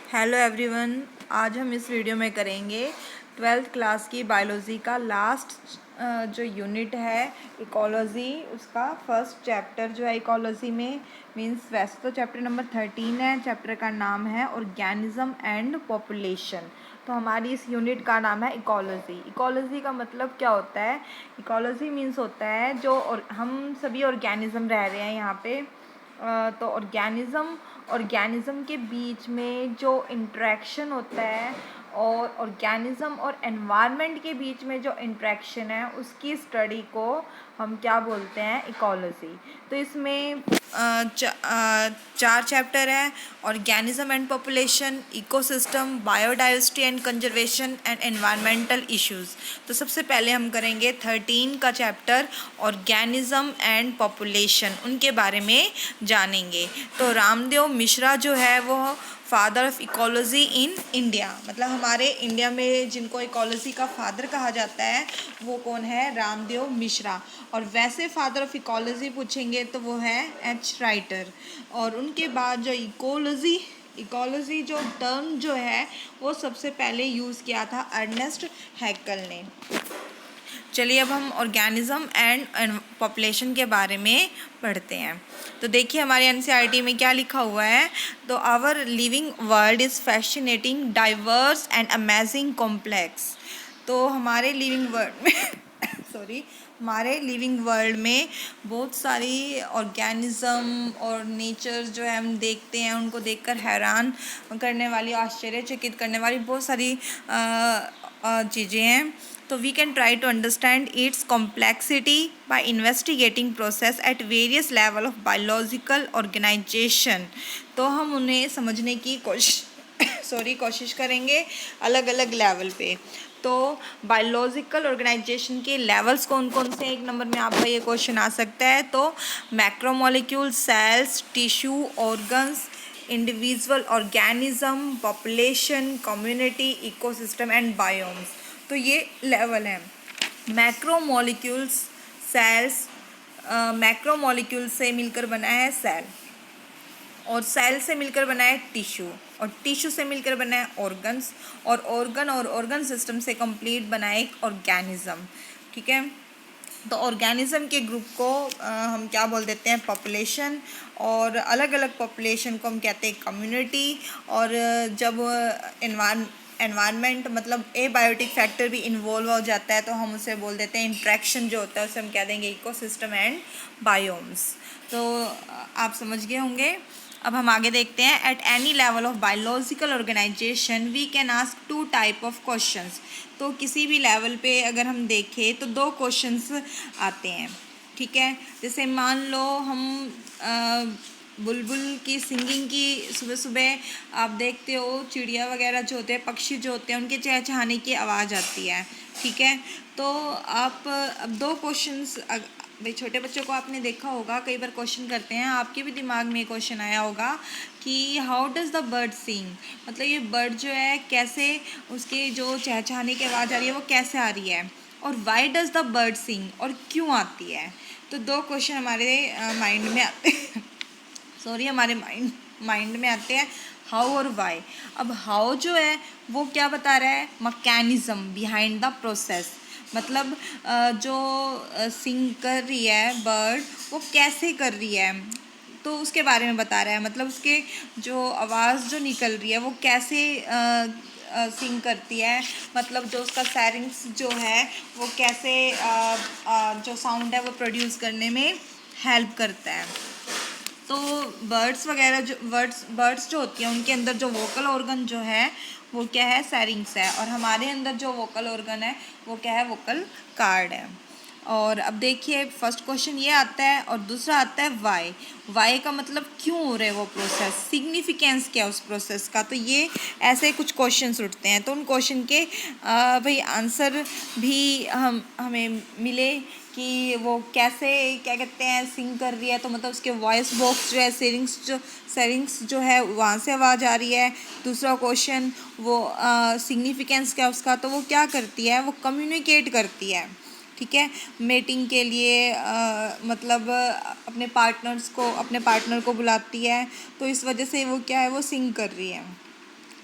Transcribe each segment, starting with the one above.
Hello everyone. आज हम इस वीडियो में करेंगे ट्वेल्थ क्लास की बायोलॉजी का लास्ट जो यूनिट है इकोलॉजी, उसका फर्स्ट चैप्टर जो है इकोलॉजी में मींस वैसे तो चैप्टर नंबर 13 है। चैप्टर का नाम है ऑर्गेनिज्म एंड पॉपुलेशन। तो हमारी इस यूनिट का नाम है इकोलॉजी। इकोलॉजी का मतलब क्या होता है? इकोलॉजी मीन्स होता है जो और हम सभी ऑर्गेनिज्म रह रहे हैं यहाँ पे। तो ऑर्गेनिज्म के बीच में जो इंटरेक्शन होता है और ऑर्गेनिज्म और एनवायरनमेंट के बीच में जो इंटरेक्शन है उसकी स्टडी को हम क्या बोलते हैं? इकोलॉजी। तो इसमें चार चैप्टर है: organism and population, ecosystem, biodiversity and conservation and environmental issues. तो सबसे पहले हम करेंगे 13 का चैप्टर ऑर्गेनिज्म एंड पॉपुलेशन, उनके बारे में जानेंगे। तो रामदेव मिश्रा जो है वो father of ecology in India, मतलब हमारे इंडिया में जिनको इकोलॉजी का फादर कहा जाता है वो कौन है? रामदेव मिश्रा। और वैसे फादर ऑफ इकोलॉजी पूछेंगे तो वो है एच राइटर। और उनके बाद जो इकोलॉजी जो टर्म जो है वो सबसे पहले यूज़ किया था अर्नेस्ट हैक्कल ने। चलिए अब हम ऑर्गेनिज्म एंड पॉपुलेशन के बारे में पढ़ते हैं। तो देखिए हमारे एनसीईआरटी में क्या लिखा हुआ है। तो our living world is fascinating, diverse and amazing complex. तो हमारे लिविंग वर्ल्ड में हमारे लिविंग वर्ल्ड में बहुत सारी ऑर्गेनिज्म और नेचर जो है हम देखते हैं, उनको देखकर हैरान करने वाली, आश्चर्यचकित करने वाली बहुत सारी चीज़ें हैं। तो we can try to understand its complexity by investigating process at various level of biological organisation. तो हम उन्हें समझने की कोशिश करेंगे अलग अलग लेवल पे। तो बायोलॉजिकल ऑर्गेनाइजेशन के लेवल्स कौन कौन से? एक नंबर में आपका ये क्वेश्चन आ सकता है। तो macromolecule, cells, tissue, organs, individual organism, population, community, ecosystem and biomes. तो ये लेवल है। मैक्रोमोलिक्यूल्स, सेल्स, मैक्रोमोलिक्यूल से मिलकर बना है सेल, और सेल से मिलकर बना है टिश्यू, और टिश्यू से मिलकर बना है ऑर्गन्स, और ऑर्गन सिस्टम से कंप्लीट बना है एक ऑर्गेनिज्म। ठीक है। तो ऑर्गेनिज्म के ग्रुप को हम क्या बोल देते हैं? पॉपुलेशन। और अलग अलग पॉपुलेशन को हम कहते हैं कम्युनिटी। और जब एनवायरनमेंट मतलब एबायोटिक फैक्टर भी इन्वॉल्व हो जाता है तो हम उसे बोल देते हैं इंट्रैक्शन जो होता है उसे हम कह देंगे इकोसिस्टम एंड बायोम्स। तो आप समझ गए होंगे। अब हम आगे देखते हैं। At any level of biological organisation we can ask two type of questions. तो किसी भी लेवल पे अगर हम देखें तो दो क्वेश्चंस आते हैं। ठीक है। जैसे मान लो हम बुलबुल की सिंगिंग की सुबह सुबह आप देखते हो, चिड़िया वगैरह जो होते हैं, पक्षी जो होते हैं, उनके चहचहाने की आवाज़ आती है। ठीक है। तो आप अब दो क्वेश्चंस, भाई छोटे बच्चों को आपने देखा होगा, कई बार क्वेश्चन करते हैं, आपके भी दिमाग में क्वेश्चन आया होगा कि हाउ डज़ द बर्ड सिंग, मतलब ये बर्ड जो है कैसे, उसके जो चहचहाने की आवाज़ आ रही है वो कैसे आ रही है, और वाई डज़ द बर्ड सिंग, और क्यों आती है। तो दो क्वेश्चन हमारे माइंड में आते हमारे माइंड में आते हैं, हाउ और वाई। अब हाउ जो है वो क्या बता रहा है? मैकेनिज्म बिहाइंड द प्रोसेस, मतलब जो सिंग कर रही है बर्ड वो कैसे कर रही है, तो उसके बारे में बता रहा है। मतलब उसके जो आवाज़ जो निकल रही है वो कैसे सिंग करती है, मतलब जो उसका सैरिंग्स जो है वो कैसे जो साउंड है वो प्रोड्यूस करने में हेल्प करता है। तो बर्ड्स वगैरह जो बर्ड्स जो होती हैं उनके अंदर जो वोकल ऑर्गन जो है वो क्या है? सैरिंग्स है। और हमारे अंदर जो वोकल ऑर्गन है वो क्या है? वोकल कार्ड है। और अब देखिए फर्स्ट क्वेश्चन ये आता है, और दूसरा आता है वाई। वाई का मतलब क्यों हो रहा है वो प्रोसेस, सिग्निफिकेंस क्या है उस प्रोसेस का। तो ये ऐसे कुछ क्वेश्चंस उठते हैं। तो उन क्वेश्चन के भाई आंसर भी हमें मिले कि वो कैसे क्या कहते हैं सिंग कर रही है, तो मतलब उसके वॉइस बॉक्स जो है, सेरिंग्स जो है वहाँ से आवाज़ आ रही है। दूसरा क्वेश्चन वो सिग्निफिकेंस क्या उसका, तो वो क्या करती है? वो कम्युनिकेट करती है। ठीक है। मेटिंग के लिए मतलब अपने पार्टनर को बुलाती है, तो इस वजह से वो क्या है? वो सिंग कर रही है।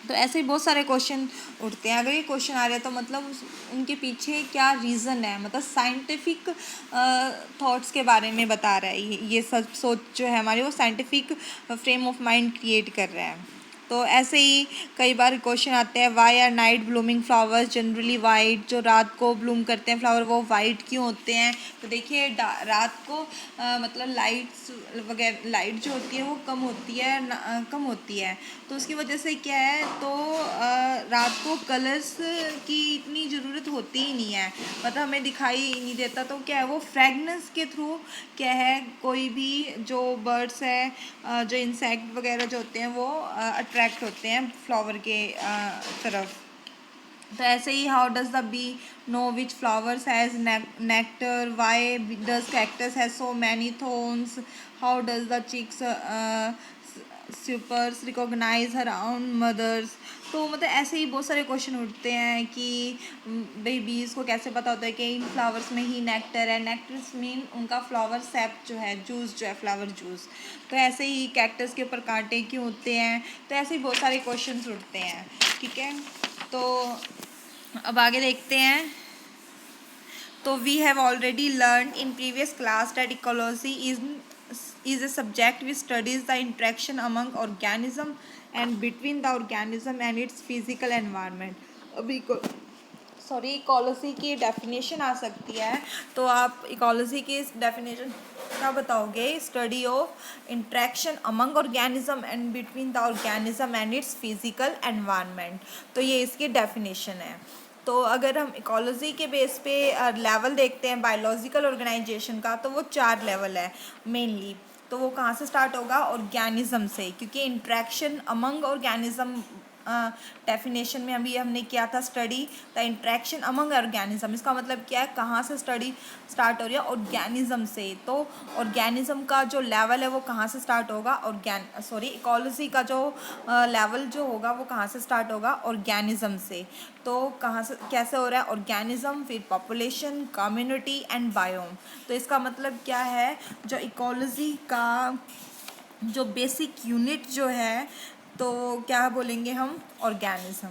तो ऐसे ही बहुत सारे क्वेश्चन उठते हैं। अगर ये क्वेश्चन आ रहे हैं तो मतलब उनके पीछे क्या रीज़न है, मतलब साइंटिफिक थॉट्स के बारे में बता रहा है। ये सब सोच जो है हमारी, वो scientific frame of mind create कर रहा है। तो ऐसे ही कई बार क्वेश्चन आते हैं, why are night blooming flowers generally white, जो रात को ब्लूम करते हैं फ्लावर वो वाइट क्यों होते हैं। तो देखिए रात को मतलब लाइट्स वगैरह, लाइट जो होती है वो कम होती है, कम होती है, तो उसकी वजह से क्या है, तो रात को कलर्स की इतनी ज़रूरत होती ही नहीं है, मतलब हमें दिखाई ही नहीं देता। तो क्या है, वो फ्रेगनेंस के थ्रू क्या है, कोई भी जो बर्ड्स है, जो इंसेक्ट वगैरह जो होते हैं वो अट्रैक्ट होते हैं फ्लावर के तरफ। तो ऐसे ही, how does the bee know which flowers has nectar, why does cactus has so many thorns, how does the chicks supers recognise her own mothers. तो मतलब ऐसे ही बहुत सारे क्वेश्चन उठते हैं कि भाई बीज को कैसे पता होता है कि इन फ्लावर्स में ही नेक्टर है। नेक्टर्स मीन उनका फ्लावर सेप जो है, जूस जो है, फ्लावर जूस। तो ऐसे ही कैक्टस के ऊपर कांटे क्यों होते हैं। तो ऐसे ही बहुत सारे क्वेश्चन उठते हैं, ठीक है। तो अब आगे देखते हैं। तो we have already learn in previous class that ecology is a subject which studies the interaction among organism and between the organism and its physical environment। अभी सॉरी, इकोलॉजी की डेफिनेशन आ सकती है, तो आप इकोलॉजी की डेफिनेशन क्या बताओगे? Study of interaction among organism and between the organism and it's physical environment. तो ये इसकी डेफिनेशन है। तो अगर हम इकोलॉजी के बेस पे लेवल देखते हैं बायोलॉजिकल ऑर्गेनाइजेशन का, तो वो 4 लेवल है मेनली। तो वो कहाँ से स्टार्ट होगा? ऑर्गेनिज्म से, क्योंकि इंट्रैक्शन अमंग ऑर्गेनिज्म डेफिनेशन में अभी हमने किया था study the interaction among organism. इसका मतलब क्या है, कहाँ से स्टडी स्टार्ट हो रही है? ऑर्गेनिज्म से। तो ऑर्गेनिज्म का जो लेवल है वो कहाँ से स्टार्ट होगा? इकोलॉजी का जो लेवल जो होगा वो कहाँ से स्टार्ट होगा? ऑर्गेनिज्म से। तो कहाँ से कैसे हो रहा है? ऑर्गेनिज्म, फिर पॉपुलेशन, कम्युनिटी एंड बायोम। तो इसका मतलब क्या है, जो इकोलॉजी का जो बेसिक यूनिट जो है, तो क्या बोलेंगे हम? ऑर्गेनिज्म।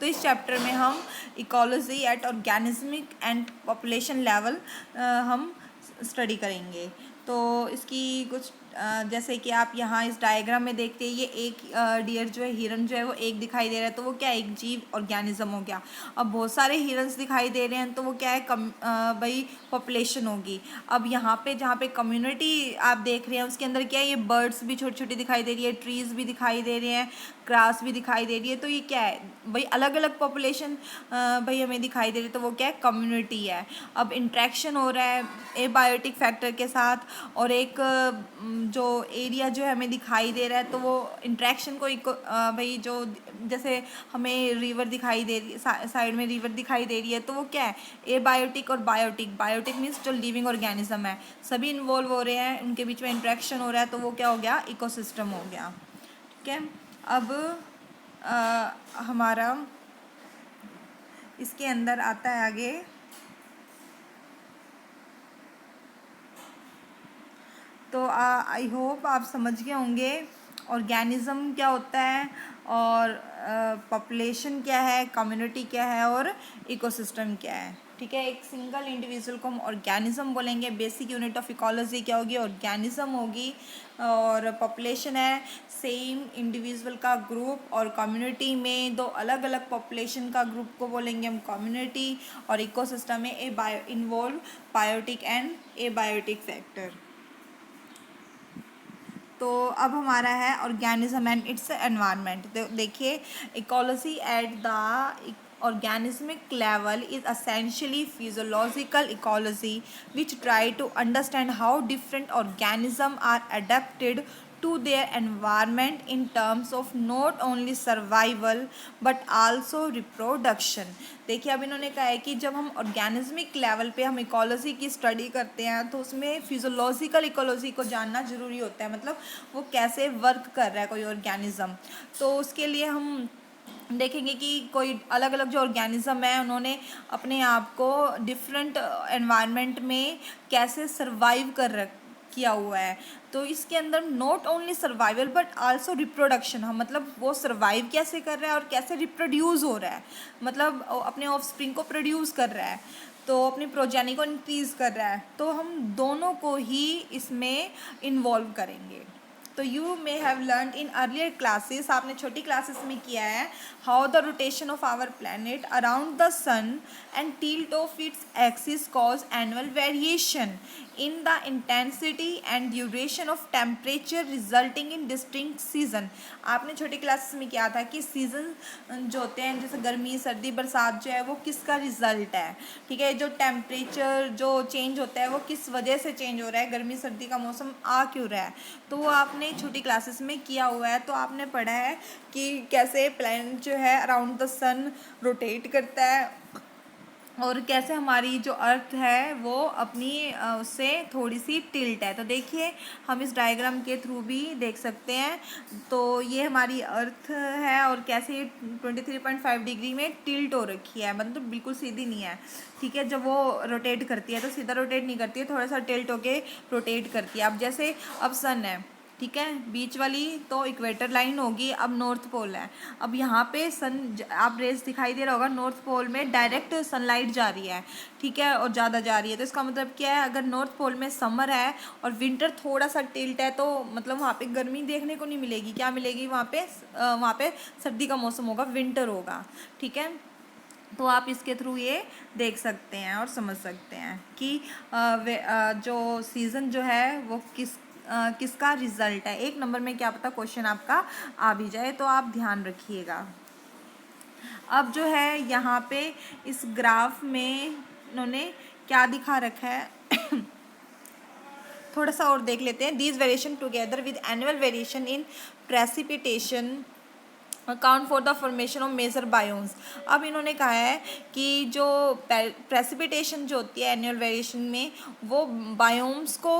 तो इस चैप्टर में हम ecology at organismic and population level हम स्टडी करेंगे। तो इसकी कुछ जैसे कि आप यहाँ इस डायग्राम में देखते हैं, ये एक डियर जो है, हिरन जो है वो एक दिखाई दे रहा है, तो वो क्या है? एक जीव ऑर्गेनिज्म हो गया। अब बहुत सारे हिरन्स दिखाई दे रहे हैं, तो वो क्या है? भाई पॉपुलेशन होगी। अब यहाँ पे जहाँ पे कम्युनिटी आप देख रहे हैं उसके अंदर क्या है? ये बर्ड्स भी छोटी छोटी दिखाई दे रही है, ट्रीज़ भी दिखाई दे रहे हैं, ग्रास भी दिखाई दे रही है। तो ये क्या है भाई? अलग अलग पॉपुलेशन भाई हमें दिखाई दे रही है, तो वो क्या है? कम्युनिटी है। अब इंट्रैक्शन हो रहा है एबायोटिक फैक्टर के साथ, और एक जो एरिया जो है हमें दिखाई दे रहा है, तो वो इंट्रैक्शन को भाई जो जैसे हमें रिवर दिखाई दे रही है, साइड में रिवर दिखाई दे रही है, तो वो क्या है? एबायोटिक और बायोटिक। बायोटिक मीन्स जो लिविंग ऑर्गेनिज्म है, सभी इन्वॉल्व हो रहे हैं, उनके बीच में इंट्रैक्शन हो रहा है, तो वो क्या हो गया? इकोसिस्टम हो गया, ठीक है। अब हमारा इसके अंदर आता है आगे, तो आई होप आप समझ गए होंगे ऑर्गेनिज्म क्या होता है, और पॉपुलेशन क्या है, कम्युनिटी क्या है, और इकोसिस्टम क्या है, ठीक है। एक सिंगल इंडिविजुअल को हम ऑर्गेनिज्म बोलेंगे। बेसिक यूनिट ऑफ इकोलॉजी क्या होगी? ऑर्गेनिज्म होगी। और पॉपुलेशन है सेम इंडिविजुअल का ग्रुप, और कम्युनिटी में दो अलग अलग पॉपुलेशन का ग्रुप को बोलेंगे हम कम्युनिटी। और इकोसिस्टम में involve biotic and abiotic factor. तो अब हमारा है ऑर्गेनिज्म एंड इट्स एनवायरनमेंट। तो देखिए, ecology at the organismic level is essentially physiological ecology which try to understand how different organisms are adapted to their environment in terms of not only survival but also reproduction। देखिए, अब इन्होंने कहा है कि जब हम ऑर्गेनिज्मिक लेवल पे हम इकोलॉजी की स्टडी करते हैं, तो उसमें फिजियोलॉजिकल इकोलॉजी को जानना ज़रूरी होता है, मतलब वो कैसे वर्क कर रहा है कोई ऑर्गेनिज्म। तो उसके लिए हम देखेंगे कि कोई अलग अलग जो ऑर्गेनिज्म है उन्होंने अपने आप को डिफरेंट एनवायरनमेंट में कैसे सरवाइव किया हुआ है। तो इसके अंदर not only survival but also reproduction, हम मतलब वो सर्वाइव कैसे कर रहा है और कैसे रिप्रोड्यूस हो रहा है, मतलब अपने ऑफस्प्रिंग को प्रोड्यूस कर रहा है, तो अपनी प्रोजेनी को इंक्रीज कर रहा है, तो हम दोनों को ही इसमें इन्वॉल्व करेंगे। तो you may have learn in earlier classes, आपने छोटी क्लासेस में किया है, how the rotation of our planet around the sun and tilt of its axis cause annual variation in the intensity and duration of temperature resulting in distinct season. आपने छोटी classes में किया था कि सीजन जो होते हैं जैसे गर्मी सर्दी बरसात जो है वो किसका रिजल्ट है, ठीक है, जो टेम्परेचर जो चेंज होता है वो किस वजह से चेंज हो रहा है, गर्मी सर्दी का मौसम आ क्यों रहा है, तो वो आपने छोटी क्लासेस में किया हुआ है। तो आपने पढ़ा है कि कैसे प्लैनेट जो है अराउंड द सन रोटेट करता है और कैसे हमारी जो अर्थ है वो अपनी उससे थोड़ी सी टिल्ट है। तो देखिए हम इस डायग्राम के थ्रू भी देख सकते हैं, तो ये हमारी अर्थ है और कैसे ये 23.5 डिग्री में टिल्ट हो रखी है, मतलब बिल्कुल सीधी नहीं है, ठीक है। जब वो रोटेट करती है तो सीधा रोटेट नहीं करती है, थोड़ा सा टिल्ट होके रोटेट करती है। अब जैसे अब सन है, ठीक है, बीच वाली तो इक्वेटर लाइन होगी, अब नॉर्थ पोल है, अब यहाँ पे सन आप रेस दिखाई दे रहा होगा, नॉर्थ पोल में डायरेक्ट सनलाइट जा रही है, ठीक है, और ज़्यादा जा रही है, तो इसका मतलब क्या है, अगर नॉर्थ पोल में समर है और विंटर थोड़ा सा टिल्ट है तो मतलब वहाँ पे गर्मी देखने को नहीं मिलेगी, क्या मिलेगी वहाँ पे सर्दी का मौसम होगा, विंटर होगा, ठीक है। तो आप इसके थ्रू ये देख सकते हैं और समझ सकते हैं कि जो सीज़न जो है वो किसका रिजल्ट है। एक नंबर में क्या पता क्वेश्चन आपका आ भी जाए, तो आप ध्यान रखिएगा। अब जो है यहाँ पे इस ग्राफ में इन्होंने क्या दिखा रखा है थोड़ा सा और देख लेते हैं। These variation together with annual variation in precipitation account for the formation of major biomes. अब इन्होंने कहा है कि जो प्रेसिपिटेशन जो होती है एनुअल वेरिएशन में वो बायोम्स को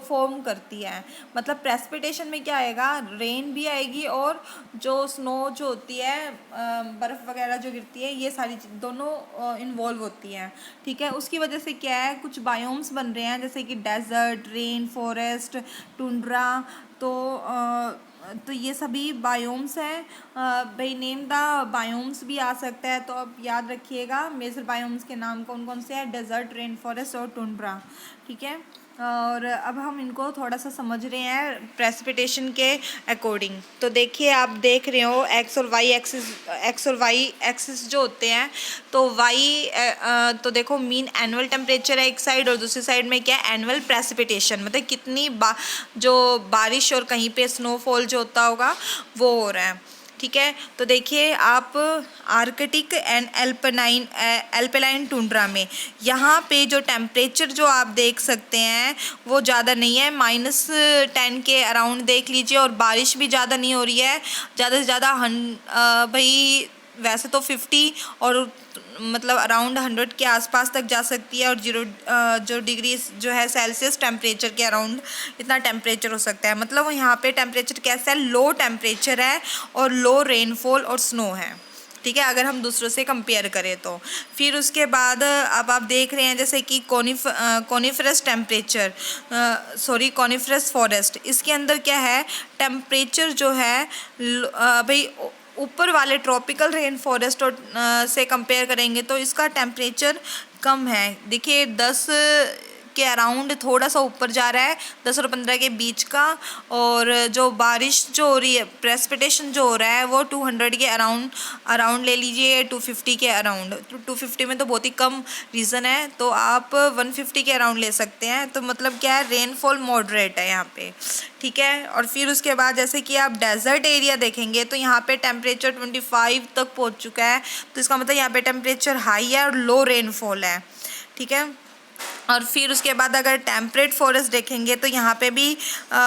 फॉर्म करती है, मतलब प्रेसिपिटेशन में क्या आएगा, रेन भी आएगी और जो स्नो जो होती है बर्फ़ वगैरह जो गिरती है, ये सारी दोनों इन्वॉल्व होती हैं, ठीक है। उसकी वजह से क्या है, कुछ बायोम्स बन रहे हैं जैसे कि डेजर्ट, रेन फॉरेस्ट, टुंड्रा, तो ये सभी बायोम्स हैं। भाई नेम द बायोम्स भी आ सकता है, तो अब याद रखिएगा मेजर बायोम्स के नाम कौन कौन से हैं, डेजर्ट, रेन फॉरेस्ट और टुंड्रा, ठीक है। और अब हम इनको थोड़ा सा समझ रहे हैं प्रेसिपिटेशन के अकॉर्डिंग। तो देखिए आप देख रहे हो एक्स और वाई एक्सिस जो होते हैं, तो वाई तो देखो मीन एनुअल टेम्परेचर है एक साइड और दूसरी साइड में क्या है एनुअल प्रेसिपिटेशन, मतलब कितनी जो बारिश और कहीं पे स्नोफॉल जो होता होगा वो हो रहा है, ठीक है। तो देखिए आप आर्कटिक एंड एल्पेलाइन टुंड्रा में यहाँ पे जो टेम्परेचर जो आप देख सकते हैं वो ज़्यादा नहीं है, -10 के अराउंड देख लीजिए, और बारिश भी ज़्यादा नहीं हो रही है, ज़्यादा से ज़्यादा भाई वैसे तो 50 और मतलब अराउंड 100 के आसपास तक जा सकती है, और जो डिग्री जो है सेल्सियस टेम्परेचर के अराउंड इतना टेम्परेचर हो सकता है, मतलब यहाँ पे टेम्परेचर कैसा है, लो टेम्परेचर है और लो रेनफॉल और स्नो है, ठीक है, अगर हम दूसरों से कंपेयर करें तो। फिर उसके बाद अब आप देख रहे हैं जैसे कि कॉनिफरस फॉरेस्ट, इसके अंदर क्या है टेम्परेचर जो है भाई ऊपर वाले ट्रॉपिकल रेन फॉरेस्ट और से कंपेयर करेंगे तो इसका टेम्परेचर कम है। देखिए 10 के अराउंड थोड़ा सा ऊपर जा रहा है, 10 और 15 के बीच का, और जो बारिश जो हो रही है, प्रेसिपिटेशन जो हो रहा है वो 200 के अराउंड ले लीजिए, 250 के अराउंड, तो 250 में तो बहुत ही कम रीज़न है, तो आप 150 के अराउंड ले सकते हैं। तो मतलब क्या है, रेनफॉल मॉडरेट है यहाँ पे, ठीक है। और फिर उसके बाद जैसे कि आप डेजर्ट एरिया देखेंगे तो यहाँ पे टेम्परेचर 25 तक पहुँच चुका है, तो इसका मतलब यहाँ पे टेम्परेचर हाई है और लो रेनफॉल है, ठीक है। और फिर उसके बाद अगर टेम्परेट फॉरेस्ट देखेंगे तो यहाँ पे भी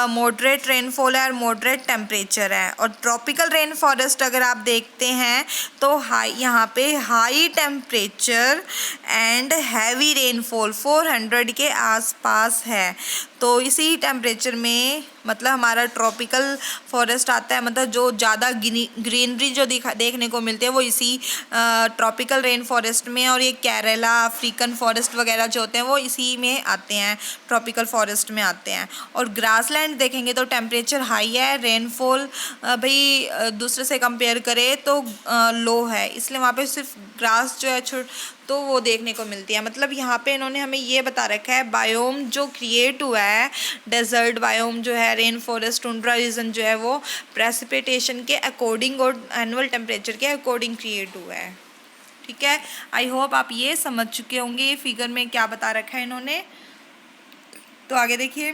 मॉडरेट रेनफॉल है और मॉडरेट टेम्परेचर है। और ट्रॉपिकल रेन फॉरेस्ट अगर आप देखते हैं तो यहाँ पे high temperature and heavy rainfall 400 के आसपास है। तो इसी टेम्परेचर में मतलब हमारा ट्रॉपिकल फॉरेस्ट आता है, मतलब जो ज़्यादा ग्रीनरी जो देखने को मिलती है वो इसी ट्रॉपिकल रेन फॉरेस्ट में, और ये केरला अफ्रीकन फॉरेस्ट वगैरह जो होते हैं वो इसी में आते हैं, ट्रॉपिकल फॉरेस्ट में आते हैं। और ग्रासलैंड देखेंगे तो टेम्परेचर हाई है, रेनफॉल भाई दूसरे से कंपेयर करें तो लो है, इसलिए वहाँ पे सिर्फ ग्रास जो है तो वो देखने को मिलती है। मतलब यहाँ पे इन्होंने हमें ये बता रखा है बायोम जो क्रिएट हुआ है, डेजर्ट बायोम जो है, रेन फॉरेस्ट, टुंड्रा रीजन जो है वो प्रेसिपिटेशन के अकॉर्डिंग और एनुअल टेम्परेचर के अकॉर्डिंग क्रिएट हुआ है। ठीक है, आई होप आप ये समझ चुके होंगे फिगर में क्या बता रखा है इन्होंने। तो आगे देखिए,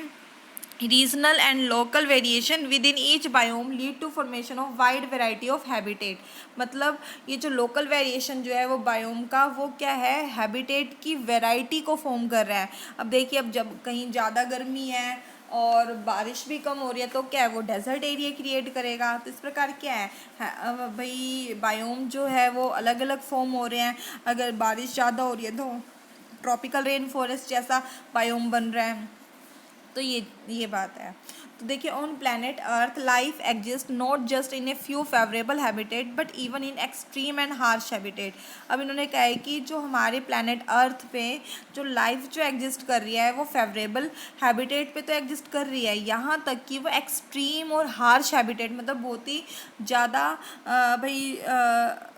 regional and local variation within each biome lead to formation of wide variety of habitat. मतलब ये जो लोकल वेरिएशन जो है वो बायोम का, वो क्या है, हैबिटेट की वेराइटी को फॉर्म कर रहा है। अब देखिए, अब जब कहीं ज़्यादा गर्मी है और बारिश भी कम हो रही है तो क्या है, वो डेजर्ट एरिया क्रिएट करेगा। तो इस प्रकार क्या है भाई बायोम जो है वो अलग अलग फॉर्म हो रहे हैं। अगर बारिश ज़्यादा हो रही है तो ट्रॉपिकल रेन फॉरेस्ट जैसा बायोम बन रहा है। तो ये बात है। तो देखिए, on planet earth life exist not just in a few favourable habitat but even in extreme and harsh habitat. अब इन्होंने कहा है कि जो हमारे प्लैनेट अर्थ पे जो लाइफ जो एग्जिस्ट कर रही है वो फेवरेबल हैबिटेट पे तो एग्जिस्ट कर रही है, यहाँ तक कि वो एक्सट्रीम और हार्श हैबिटेट, मतलब बहुत ही ज़्यादा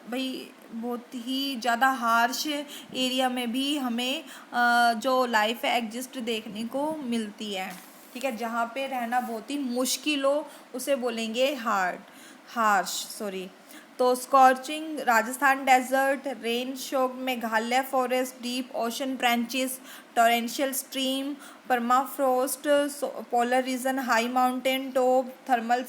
भाई बहुत ही ज़्यादा हार्श एरिया में भी हमें जो लाइफ है एग्जिस्ट देखने को मिलती है। ठीक है, जहाँ पे रहना बहुत ही मुश्किल हो उसे बोलेंगे हार्श। तो scorching Rajasthan desert, rain soaked Meghalaya forest, deep ocean trenches, torrential stream, permafrost, polar region, high mountain top, thermal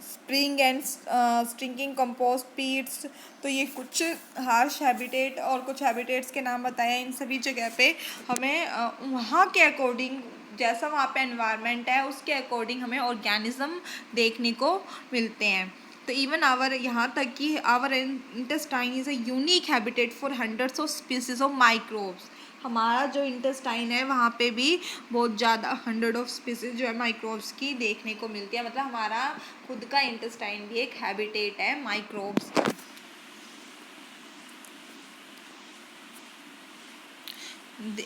spring and stinking compost pits. तो ये कुछ हार्श हैबिटेट और कुछ हैबिटेट्स के नाम बताए हैं। इन सभी जगह पे हमें वहाँ के अकॉर्डिंग, जैसा वहाँ पे एनवायरनमेंट है उसके अकॉर्डिंग हमें ऑर्गेनिज्म देखने को मिलते हैं। तो इवन आवर, यहाँ तक कि our intestine is a unique habitat for hundreds of species of microbes. हमारा जो इंटेस्टाइन है वहाँ पे भी बहुत ज़्यादा 100 ऑफ स्पीसीज जो है माइक्रोब्स की देखने को मिलती है। मतलब हमारा खुद का इंटेस्टाइन भी एक हैबिटेट है माइक्रोब्स का।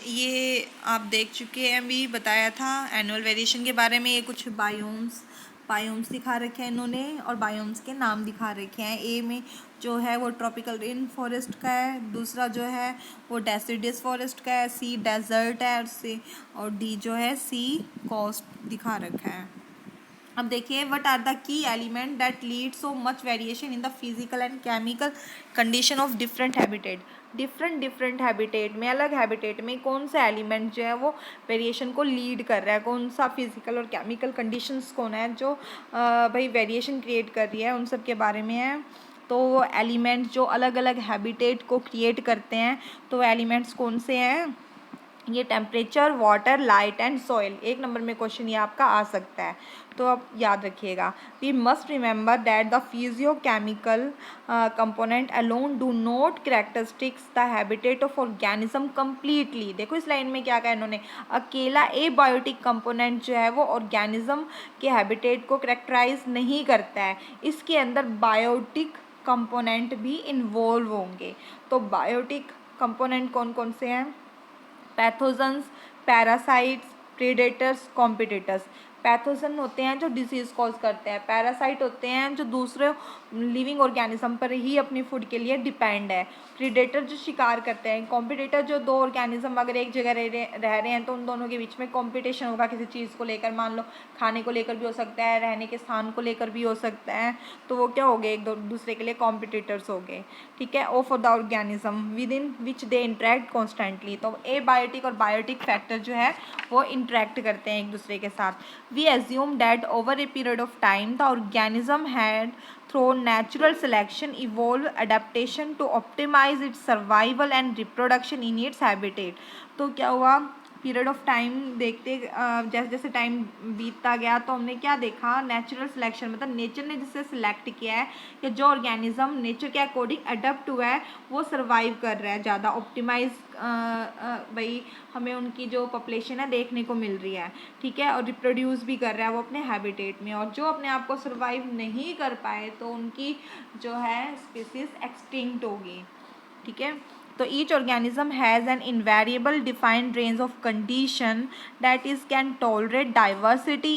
ये आप देख चुके हैं, अभी बताया था एनुअल वेरिएशन के बारे में। ये कुछ बायोम्स दिखा रखे हैं इन्होंने और बायोम्स के नाम दिखा रखे हैं। ए में जो है वो ट्रॉपिकल रेन फॉरेस्ट का है, दूसरा जो है वो डेसिडियस फॉरेस्ट का है, सी डेजर्ट है, और डी जो है सी कोस्ट दिखा रखा है। अब देखिए, what are the key element that lead so much variation in the physical and chemical condition of different habitat. Different habitat में, अलग हैबिटेट में कौन सा एलिमेंट जो है वो वेरिएशन को लीड कर रहा है, कौन सा फिजिकल और केमिकल कंडीशंस कौन है जो भाई वेरिएशन क्रिएट कर रही है, उन सब के बारे में है। तो वो एलिमेंट्स जो अलग अलग हैबिटेट को क्रिएट करते हैं, तो एलिमेंट्स कौन से हैं, ये temperature, water, light and soil. एक नंबर में क्वेश्चन ये आपका आ सकता है, तो आप याद रखिएगा। We must remember that the physiochemical component alone do not characteristics the habitat of organism completely. देखो इस लाइन में क्या कहा इन्होंने, अकेला एबायोटिक कंपोनेंट जो है वो ऑर्गेनिज्म के हैबिटेट को करेक्टराइज नहीं करता है, इसके अंदर बायोटिक कंपोनेंट भी इन्वॉल्व होंगे। तो बायोटिक कंपोनेंट कौन कौन से हैं, pathogens, parasites, predators, competitors. Pathogen होते हैं जो डिजीज़ कॉज करते हैं, पैरासाइट होते हैं जो दूसरे लिविंग ऑर्गेनिज्म पर ही अपनी फूड के लिए डिपेंड है, प्रीडेटर जो शिकार करते हैं, कॉम्पिटिटर जो दो ऑर्गेनिज्म अगर एक जगह रह रहे हैं तो उन दोनों के बीच में कॉम्पिटिशन होगा किसी चीज़ को लेकर, मान लो खाने को लेकर भी हो सकता है, रहने के स्थान को लेकर भी हो सकता है, तो वो क्या हो गए, एक दूसरे के लिए कॉम्पिटिटर्स हो गए। ठीक है, ओ for the organism with in which they interact constantly. तो ए बायोटिक और बायोटिक फैक्टर जो है वो इंटरेक्ट करते हैं एक दूसरे के साथ। We assume that over a period of time the organism had through natural selection evolve adaptation to optimize its survival and reproduction in its habitat। तो क्या हुआ, पीरियड ऑफ टाइम देखते जैसे जैसे टाइम बीतता गया तो हमने क्या देखा, नेचुरल सिलेक्शन, मतलब नेचर ने जिससे सिलेक्ट किया है कि जो ऑर्गेनिज्म नेचर के अकॉर्डिंग अडेप्ट हुआ है वो सर्वाइव कर रहा है, ज़्यादा ऑप्टिमाइज भाई हमें उनकी जो पॉपुलेशन है देखने को मिल रही है, ठीक है, और रिप्रोड्यूस भी कर रहा है वो अपने हैबिटेट में। और जो अपने आप को सर्वाइव नहीं कर पाए तो उनकी जो है स्पीसीज एक्सटिंक्ट होगी, ठीक है। तो each organism has an invariable defined range of condition that is can tolerate diversity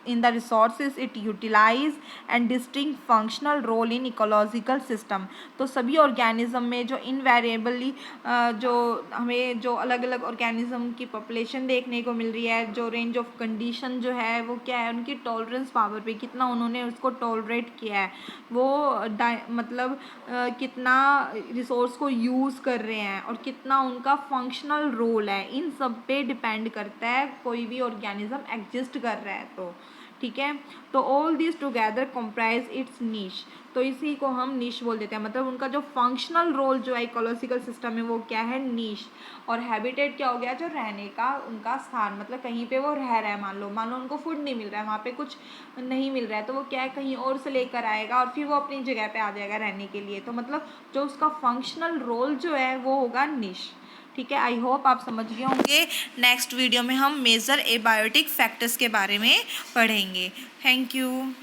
in the resources it utilize and distinct functional role in ecological system। तो सभी ऑर्गेनिज्म में जो इनवेरिएबली जो हमें जो अलग अलग ऑर्गेनिज्म की पॉपुलेशन देखने को मिल रही है, जो रेंज ऑफ कंडीशन जो है वो क्या है, उनकी टॉलरेंस पावर पे कितना उन्होंने उसको टॉलरेट किया है, वो मतलब कितना रिसोर्स को यूज़ कर रहे हैं और कितना उनका फंक्शनल रोल है, इन सब पे डिपेंड करता है कोई भी ऑर्गेनिज्म एग्जिस्ट कर रहा है तो, ठीक है। तो all this together comprise its niche, तो इसी को हम नीश बोल देते हैं, मतलब उनका जो फंक्शनल रोल जो है इकोलॉजिकल सिस्टम में वो क्या है, नीश। और हैबिटेट क्या हो गया, जो रहने का उनका स्थान, मतलब कहीं पे वो रह रहा है, मान लो उनको फूड नहीं मिल रहा है, वहाँ पे कुछ नहीं मिल रहा है तो वो क्या है कहीं और से लेकर आएगा और फिर वो अपनी जगह पे आ जाएगा रहने के लिए, तो मतलब जो उसका फंक्शनल रोल जो है वो होगा निश, ठीक है। आई होप आप समझ गए होंगे। नेक्स्ट वीडियो में हम मेजर एबायोटिक फैक्टर्स के बारे में पढ़ेंगे। Thank you.